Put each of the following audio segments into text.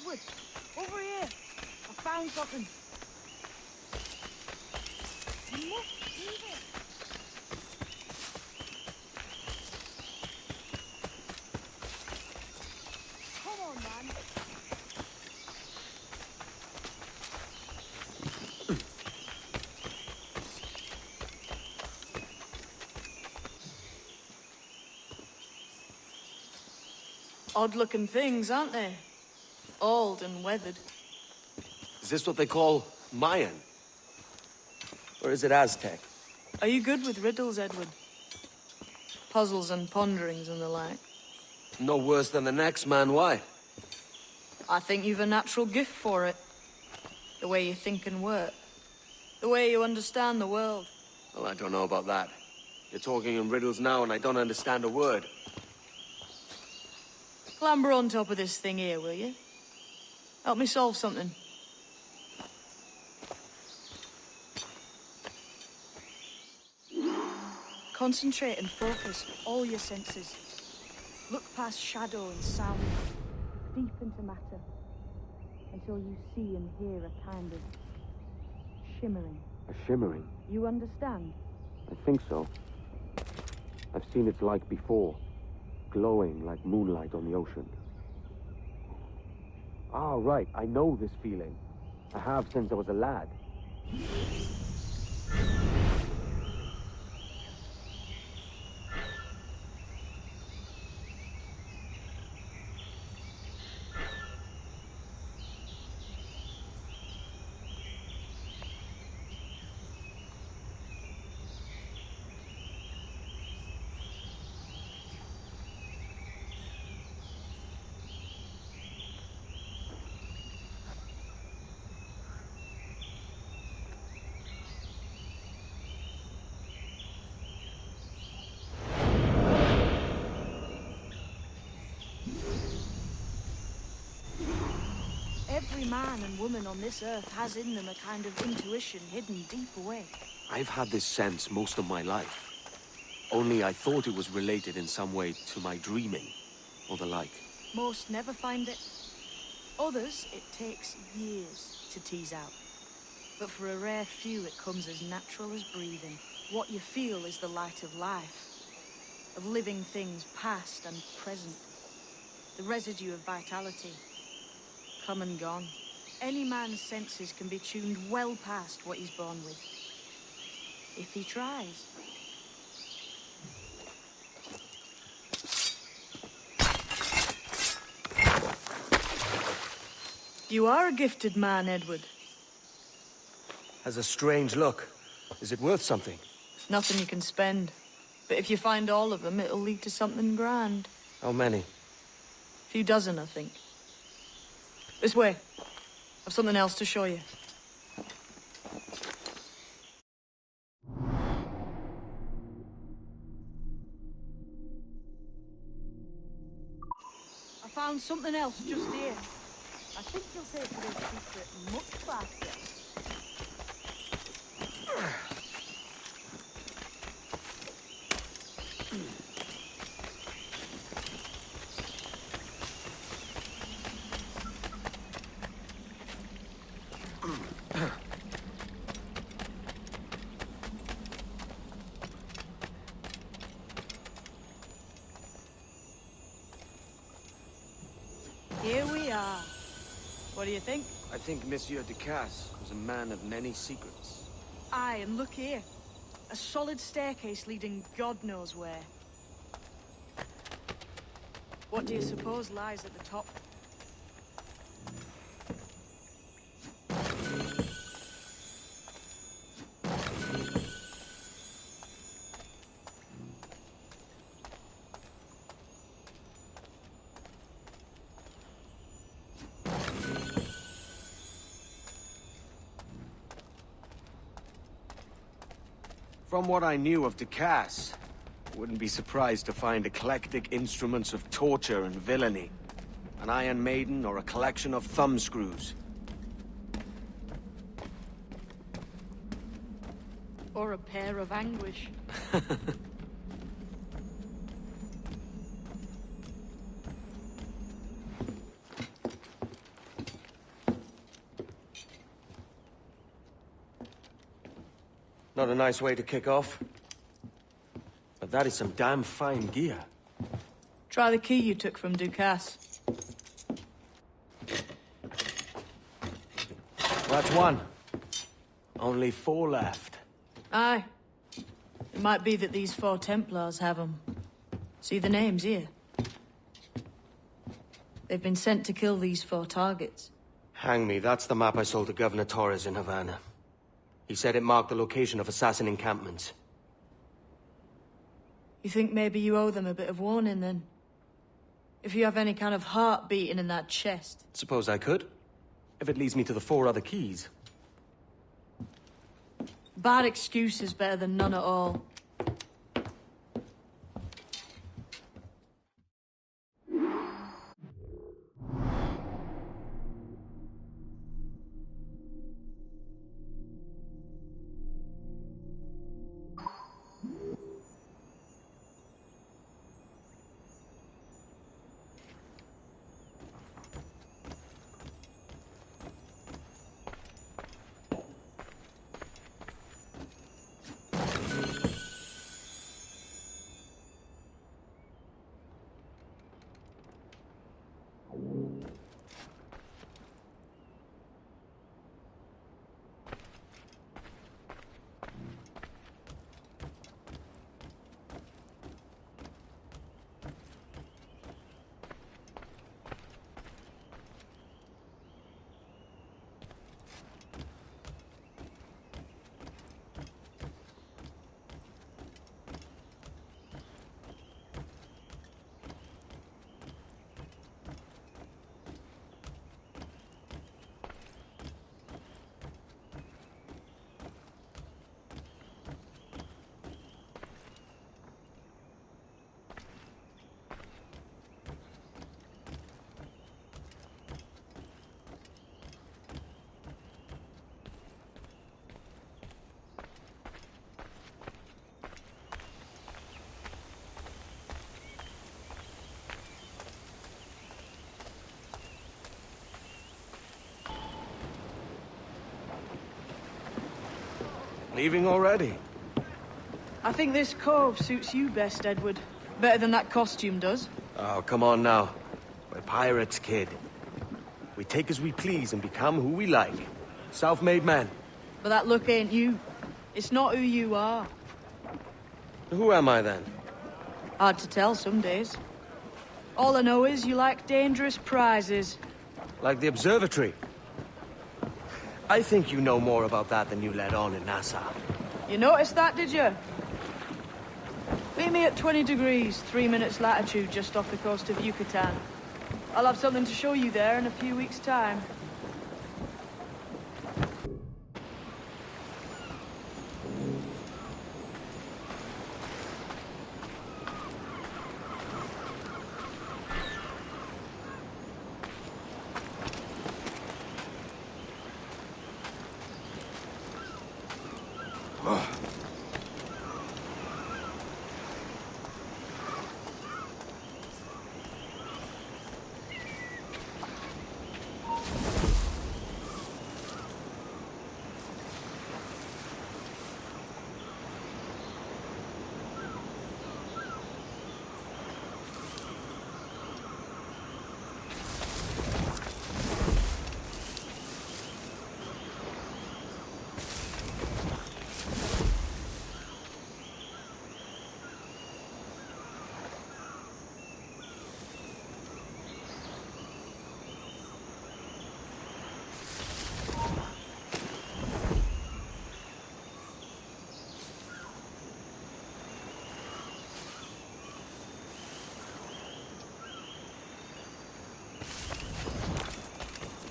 Edward, over here. I found something. You must leave it. Come on, man. Odd-looking things, aren't they? Old and weathered. Is this what they call Mayan? Or is it Aztec? Are you good with riddles, Edward? Puzzles and ponderings and the like? No worse than the next man, why? I think you've a natural gift for it. The way you think and work. The way you understand the world. Well, I don't know about that. You're talking in riddles now and I don't understand a word. Clamber on top of this thing here, will you? Help me solve something. Concentrate and focus all your senses. Look past shadow and sound, deep into matter, until you see and hear a kind of shimmering. A shimmering? You understand? I think so. I've seen its like before. Glowing like moonlight on the ocean. Ah, right. I know this feeling. I have since I was a lad. Every man and woman on this earth has in them a kind of intuition hidden deep away. I've had this sense most of my life. Only I thought it was related in some way to my dreaming, or the like. Most never find it. Others, it takes years to tease out. But for a rare few, it comes as natural as breathing. What you feel is the light of life, of living things past and present. The residue of vitality, come and gone. Any man's senses can be tuned well past what he's born with, if he tries. You are a gifted man, Edward. Has a strange look. Is it worth something? Nothing you can spend. But if you find all of them, it'll lead to something grand. How many? A few dozen, I think. This way. I've something else to show you. I found something else just here. I think you'll take to this secret much faster. Here we are. What do you think? I think Monsieur Ducasse was a man of many secrets. Aye, and look here. A solid staircase leading God knows where. What do you suppose lies at the top? From what I knew of Ducasse, I wouldn't be surprised to find eclectic instruments of torture and villainy. An Iron Maiden or a collection of thumbscrews. Or a pair of anguish. Not a nice way to kick off. But that is some damn fine gear. Try the key you took from Ducasse. That's one. Only 4 left. Aye. It might be that these 4 Templars have them. See the names here? They've been sent to kill these 4 targets. Hang me, that's the map I sold to Governor Torres in Havana. He said it marked the location of assassin encampments. You think maybe you owe them a bit of warning, then? If you have any kind of heart beating in that chest. Suppose I could. If it leads me to the 4 other keys. Bad excuse is better than none at all. Leaving already? I think this cove suits you best, Edward. Better than that costume does. Oh, come on now. We're pirates, kid. We take as we please and become who we like. Self-made men. But that look ain't you. It's not who you are. Who am I then? Hard to tell some days. All I know is you like dangerous prizes. Like the observatory. I think you know more about that than you let on in Nassau. You noticed that, did you? Meet me at 20 degrees, 3 minutes latitude just off the coast of Yucatan. I'll have something to show you there in a few weeks' time.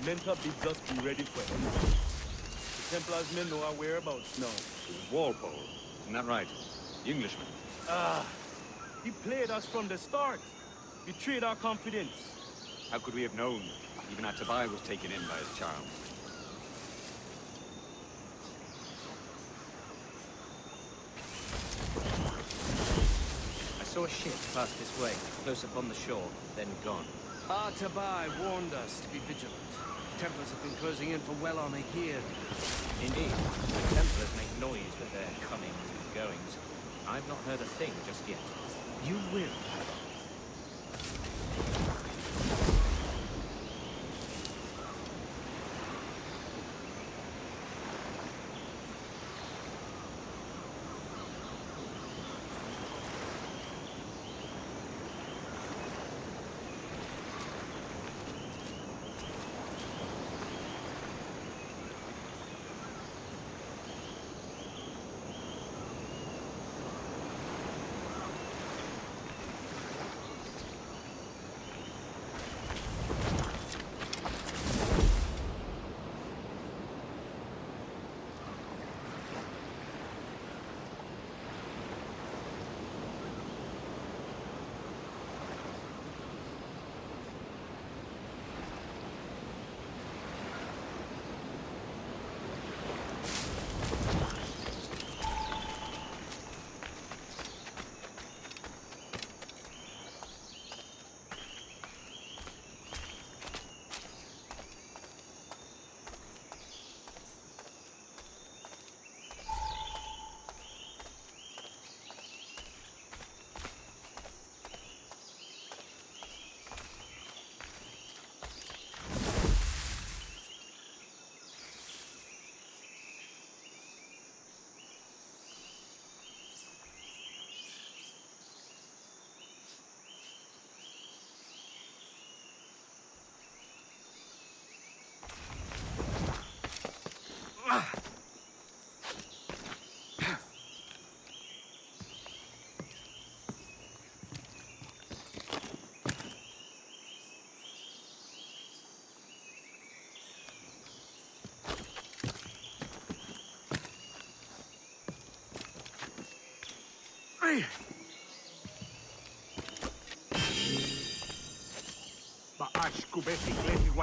Mentor bids us be ready for anything. The Templars may know our whereabouts now. It was Walpole, isn't that right? The Englishman. He played us from the start. Betrayed our confidence. How could we have known? Even Ah Tabai was taken in by his charm. I saw a ship pass this way, close upon the shore, then gone. Ah Tabai warned us to be vigilant. Templars have been closing in for well on a year. Indeed, the Templars make noise with their comings and goings. I've not heard a thing just yet. You will.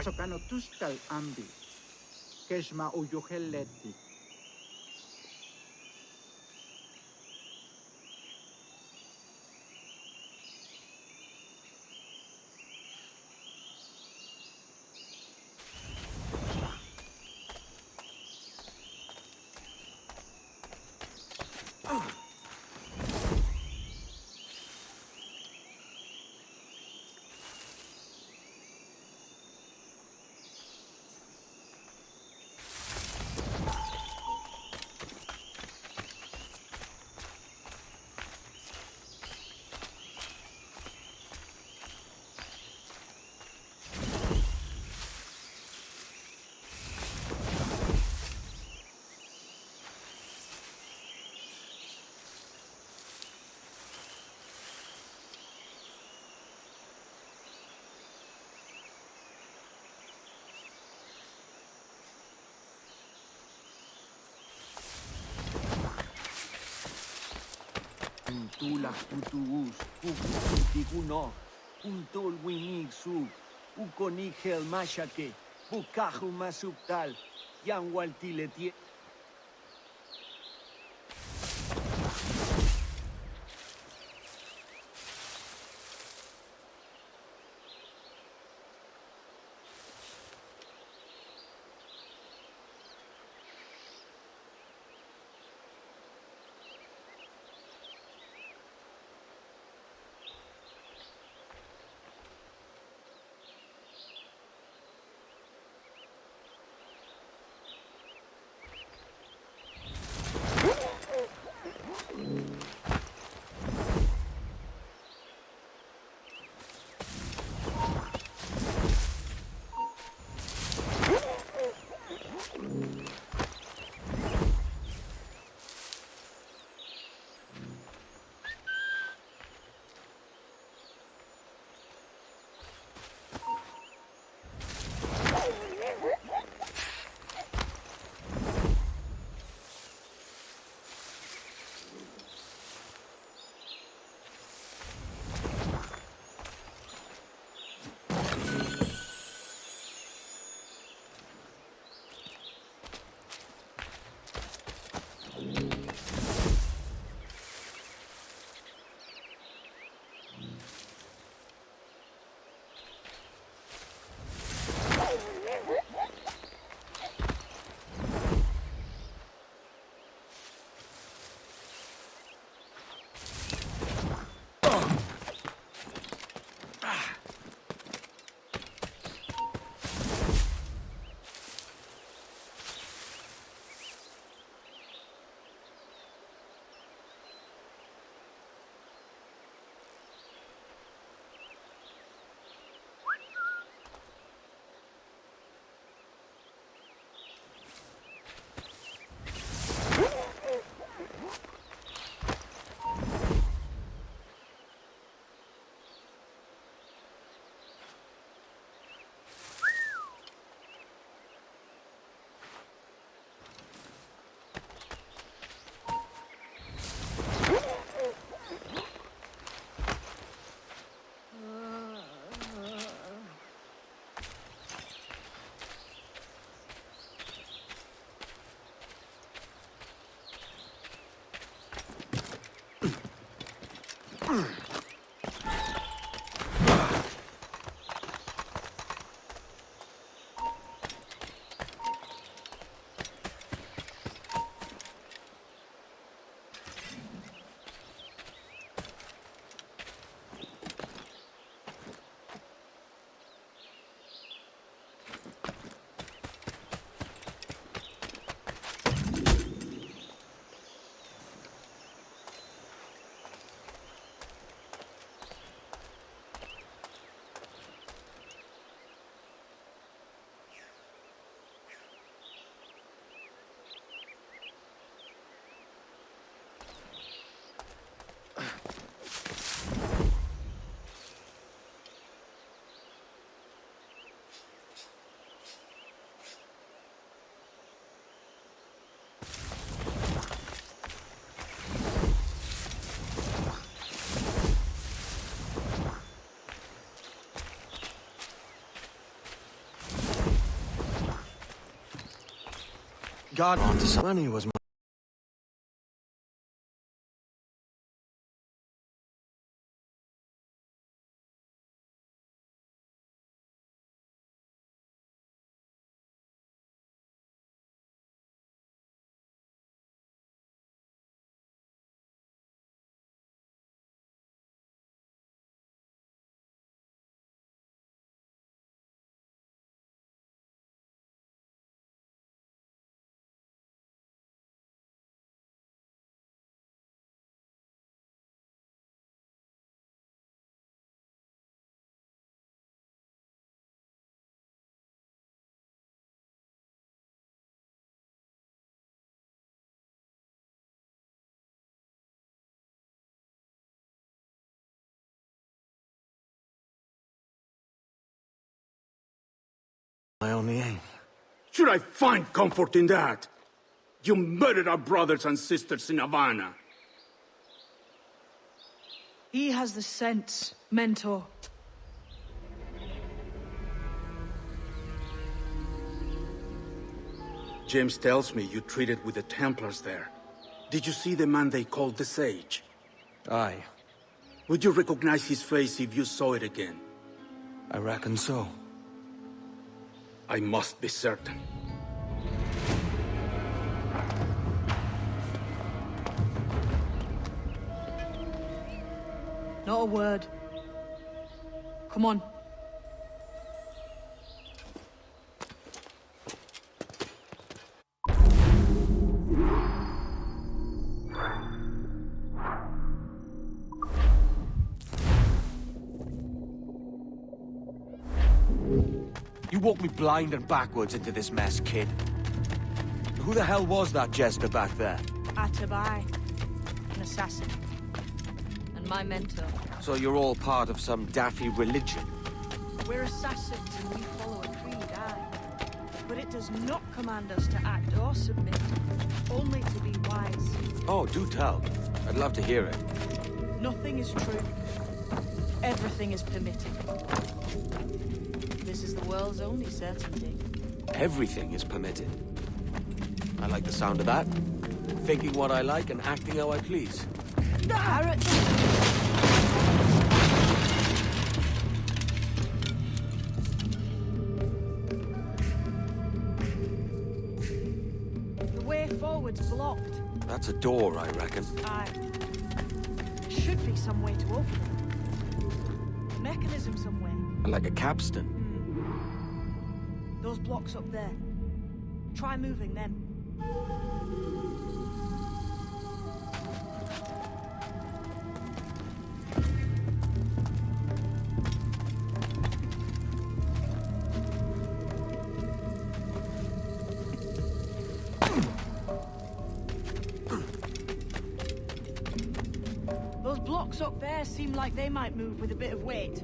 Sokano tustal ambi. Keshma uyoheleti. Tula utuus, ukutiguno, untul winigsu, ukonigel mashake, bukaju masuptal, yanwaltiletie. God on to some money was my only aim. Should I find comfort in that? You murdered our brothers and sisters in Havana. He has the sense, Mentor. James tells me you traded with the Templars there. Did you see the man they called the Sage? Aye, Would you recognize his face if you saw it again? I reckon so. I must be certain. Not a word. Come on. You walked me blind and backwards into this mess, kid. Who the hell was that jester back there? Ah Tabai, an assassin. And my mentor. So you're all part of some daffy religion? We're assassins and we follow a creed, aye. But it does not command us to act or submit, only to be wise. Oh, do tell. I'd love to hear it. Nothing is true. Everything is permitted. This is the world's only certainty. Everything is permitted. I like the sound of that. Thinking what I like and acting how I please. Parrot! The way forward's blocked. That's a door, I reckon. Aye. There should be some way to open it. A mechanism somewhere. Like a capstan. Those blocks up there. Try moving them. Those blocks up there seem like they might move with a bit of weight.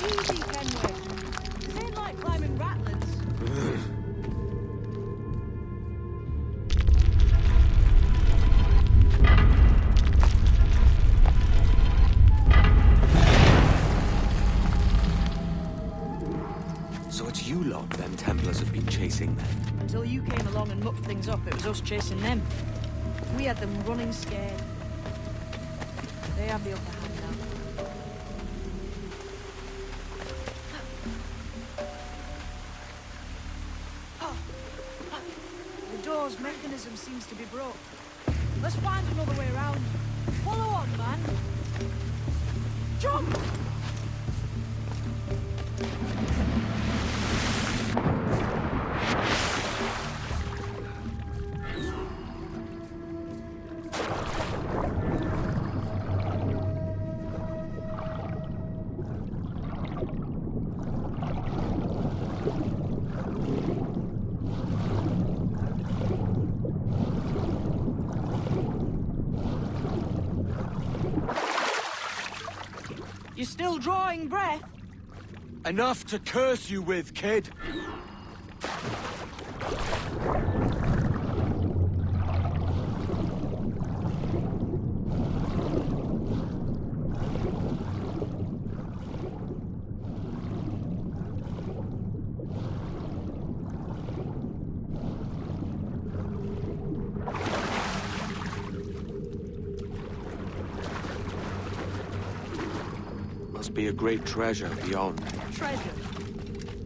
Easy, Kenway. This ain't like climbing ratlins. So it's you lot them Templars have been chasing then? Until you came along and mucked things up, it was us chasing them. We had them running scared. They have the upper hand now. The door's mechanism seems to be broke. Let's find another way around. Follow on, man. Jump! You're still drawing breath? Enough to curse you with, kid! must be a great treasure beyond. Treasure.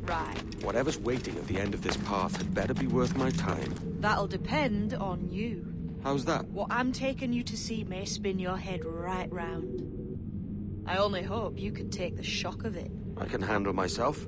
Right. Whatever's waiting at the end of this path had better be worth my time. That'll depend on you. How's that? What I'm taking you to see may spin your head right round. I only hope you can take the shock of it. I can handle myself.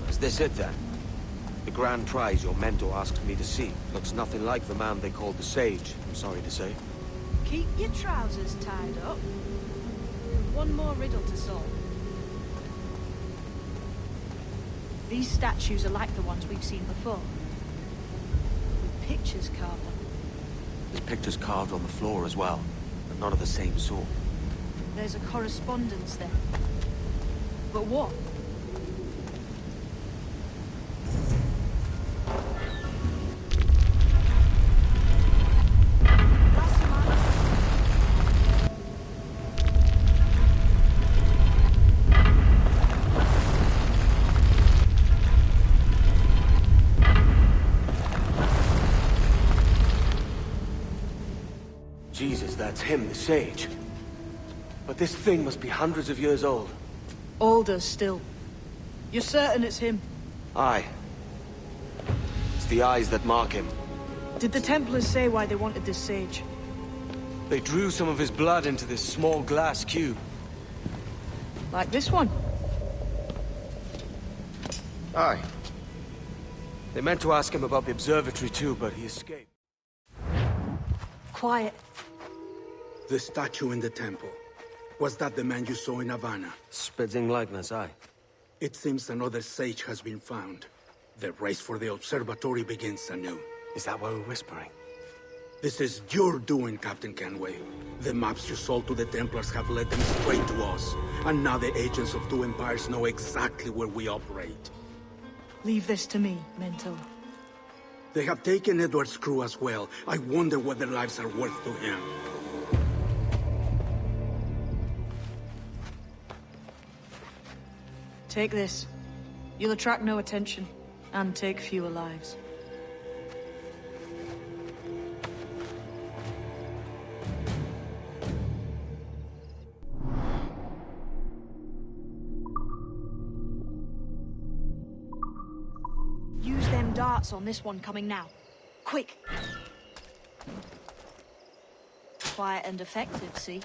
Is this it then? The grand prize your mentor asked me to see looks nothing like the man they called the Sage, I'm sorry to say. Keep your trousers tied up. One more riddle to solve. These statues are like the ones we've seen before. With pictures carved on them. There's pictures carved on the floor as well, but not of the same sort. There's a correspondence there. But what? Jesus, that's him, the Sage. But this thing must be hundreds of years old. Older still. You're certain it's him? Aye. It's the eyes that mark him. Did the Templars say why they wanted this Sage? They drew some of his blood into this small glass cube. Like this one? Aye. They meant to ask him about the observatory too, but he escaped. Quiet. The statue in the temple. Was that the man you saw in Havana? Spitting likeness, aye. It seems another sage has been found. The race for the observatory begins anew. Is that why we're whispering? This is your doing, Captain Kenway. The maps you sold to the Templars have led them straight to us. And now the agents of two empires know exactly where we operate. Leave this to me, Mentor. They have taken Edward's crew as well. I wonder what their lives are worth to him. Take this. You'll attract no attention, and take fewer lives. Use them darts on this one coming now. Quick! Quiet and effective, see?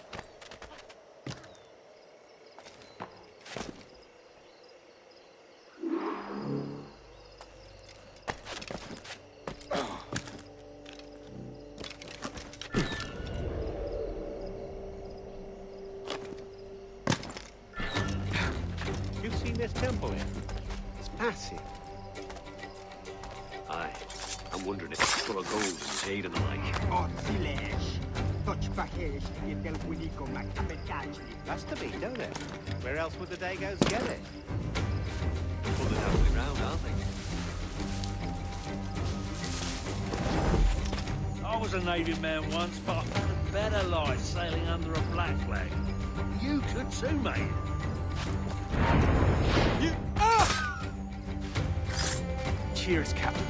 You've seen this temple here? It's massive. Aye. I'm wondering if it's full of gold and jade and the like. That's to be, don't it? Where else would the Dagos get it? Well, they're dabbling round, aren't they? I was a Navy man once, but I found a better life sailing under a black flag. You could too, mate. You... Ah! Cheers, Captain.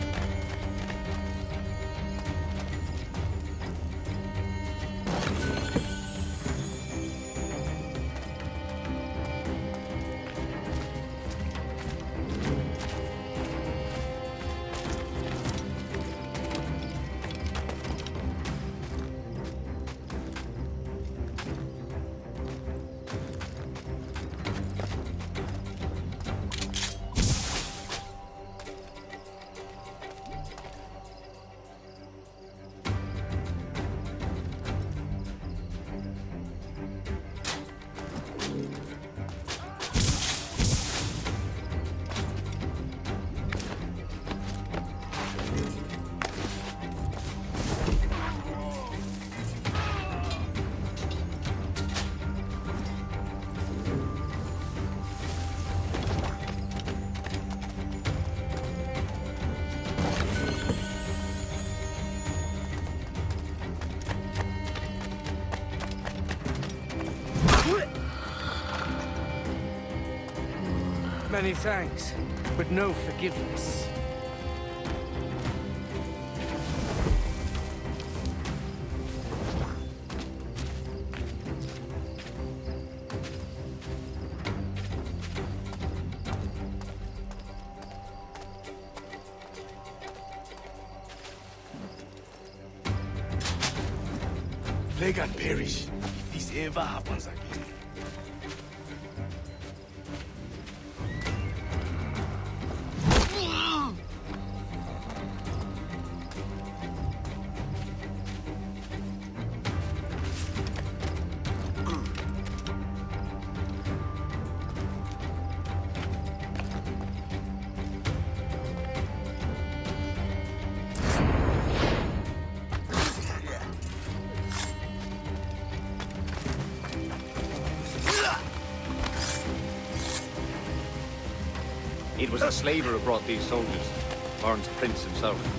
Many thanks, but no forgiveness. Plague and perish if this ever happens again. It was a slaver who brought these soldiers. Lawrence Prince himself.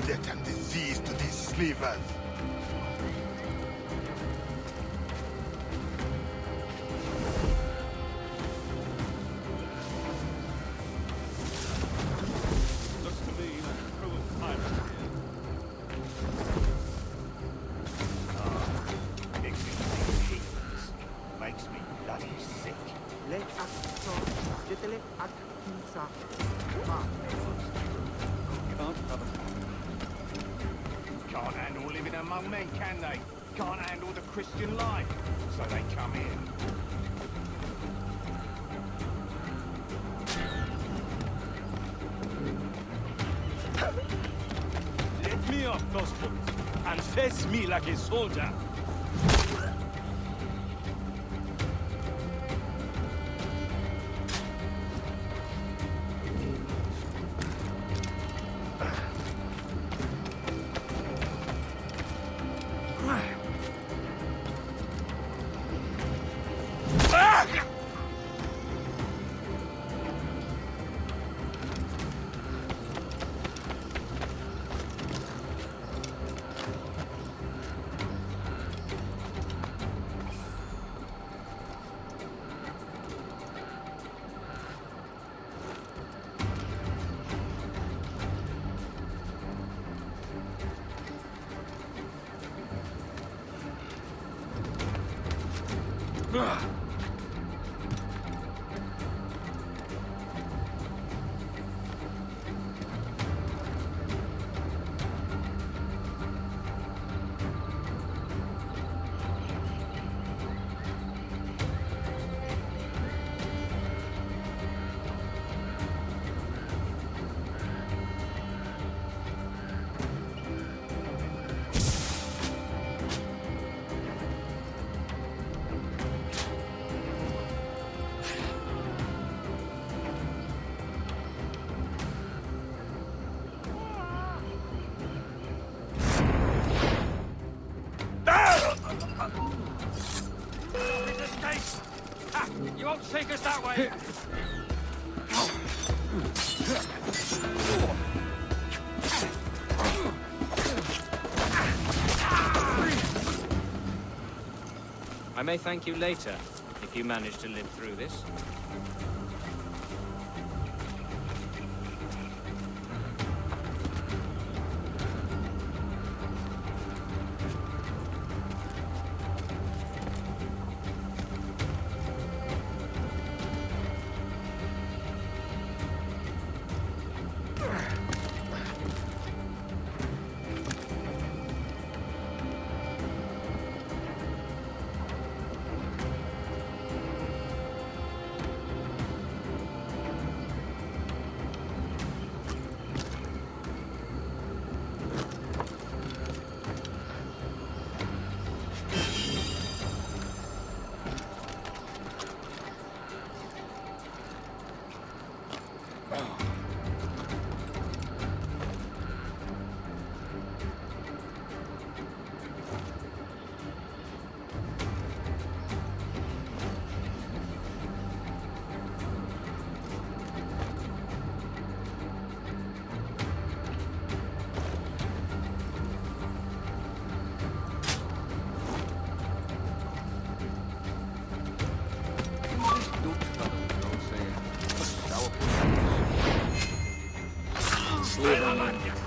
Death and disease to these slavers. Looks to me like a cruel time Mixing these kingdoms makes me bloody sick. Le acto, jetele actinsa, ma. Can't handle living among men, can they? Can't handle the Christian life, so they come in. Let me off those boots and face me like a soldier. take us that way! I may thank you later, if you manage to live through this.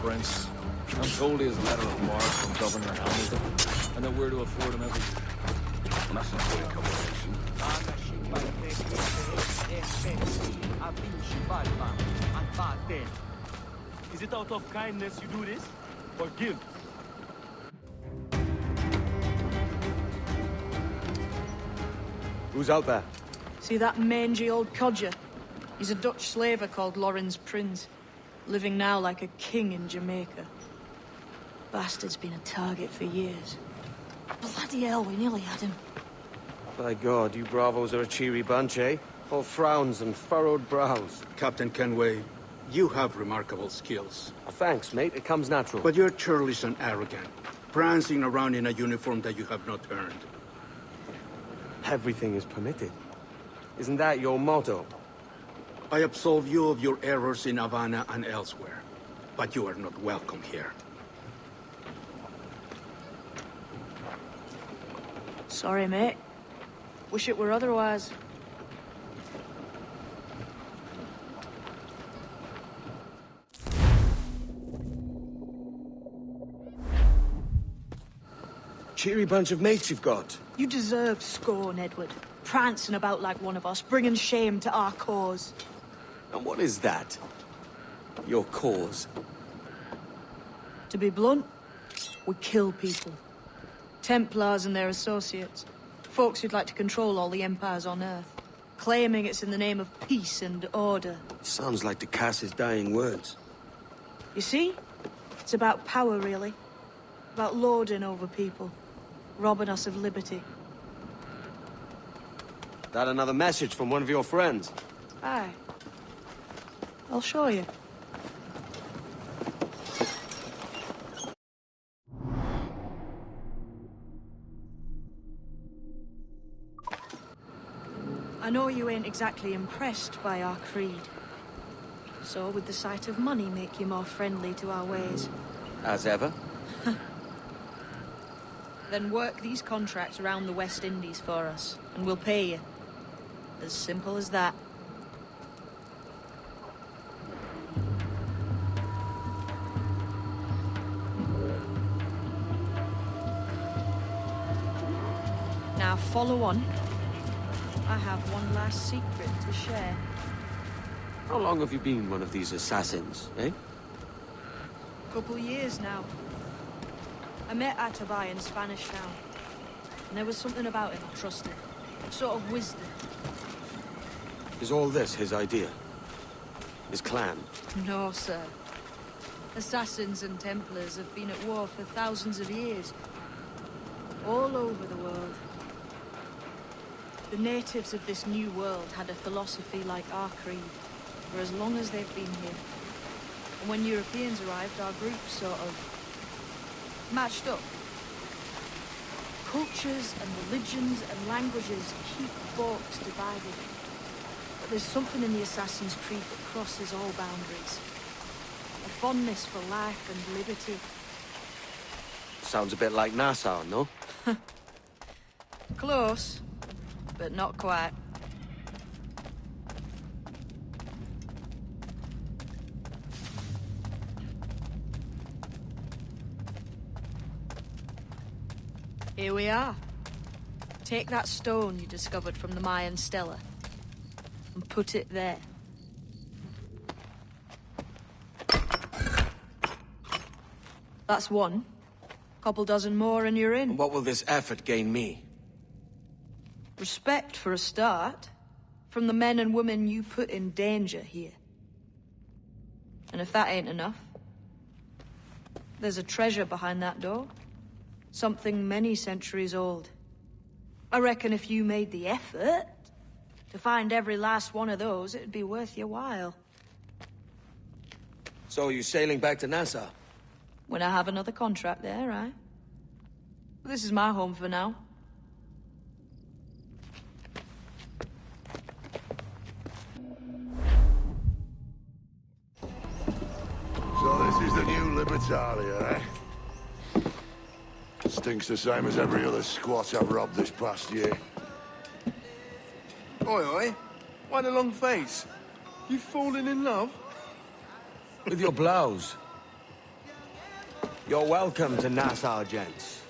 Prince. I'm told he has a letter of marque from Governor Hamilton, and that we're to afford him everything. Well, that's not good accommodation. Is it out of kindness you do this? Or guilt? Who's out there? See that mangy old codger? He's a Dutch slaver called Lawrence Prince, living now like a king in Jamaica. Bastard's been a target for years. Bloody hell, we nearly had him. By God, you bravos are a cheery bunch, eh? All frowns and furrowed brows. Captain Kenway, you have remarkable skills. Thanks, mate. It comes natural. But you're churlish and arrogant, prancing around in a uniform that you have not earned. Everything is permitted. Isn't that your motto? I absolve you of your errors in Havana and elsewhere, but you are not welcome here. Sorry, mate. Wish it were otherwise. Cheery bunch of mates you've got. You deserve scorn, Edward. Prancing about like one of us, bringing shame to our cause. And what is that? Your cause? To be blunt, we kill people. Templars and their associates. Folks who'd like to control all the empires on Earth. Claiming it's in the name of peace and order. Sounds like Ducass's dying words. You see? It's about power, really. About lording over people. Robbing us of liberty. That another message from one of your friends? Aye. I'll show you. I know you ain't exactly impressed by our creed. So would the sight of money make you more friendly to our ways? As ever? Then work these contracts around the West Indies for us, and we'll pay you. As simple as that. Now follow on. I have one last secret to share. How long have you been one of these assassins, eh? Couple years now. I met Ah Tabai in Spanish Town. And there was something about him I trusted. Sort of wisdom. Is all this his idea? His clan? No, sir. Assassins and Templars have been at war for thousands of years. All over the world. The natives of this new world had a philosophy like our creed, for as long as they've been here. And when Europeans arrived, our groups sort of matched up. Cultures and religions and languages keep folks divided. there's something in the Assassin's Creed that crosses all boundaries. A fondness for life and liberty. Sounds a bit like Nassau, no? Close, but not quite. Here we are. Take that stone you discovered from the Mayan stela and put it there. That's one. Couple dozen more and you're in. And what will this effort gain me? Respect for a start, from the men and women you put in danger here. And if that ain't enough, there's a treasure behind that door. Something many centuries old. I reckon if you made the effort to find every last one of those, it'd be worth your while. So you sailing back to Nassau? When I have another contract there, right? This is my home for now. So this is the new Libertalia, eh? Stinks the same as every other squat I've robbed this past year. Oi, oi. Why the long face? You falling in love? With your blouse. You're welcome to Nassau, gents.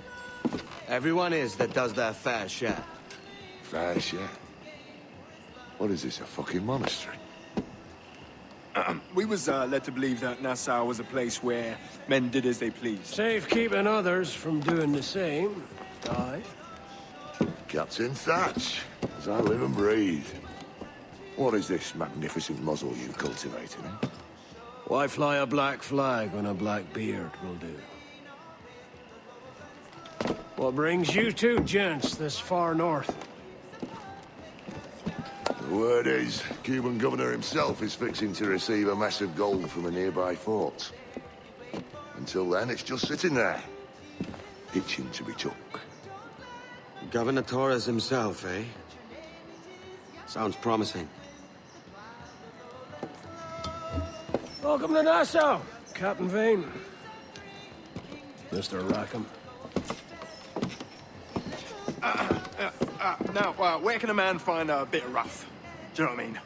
Everyone is that does their fair share. Fair share? What is this, a fucking monastery? We was led to believe that Nassau was a place where men did as they pleased. Safe keeping others from doing the same. Aye. Captain Thatch, as I live and breathe. What is this magnificent muzzle you've cultivated, eh? Why fly a black flag when a black beard will do? What brings you two gents this far north? The word is, Cuban governor himself is fixing to receive a mess of gold from a nearby fort. Until then, it's just sitting there, itching to be took. Governor Torres himself, eh? Sounds promising. Welcome to Nassau, Captain Vane. Mr. Rackham. Now, where can a man find a bit of rough? Do you know what I mean?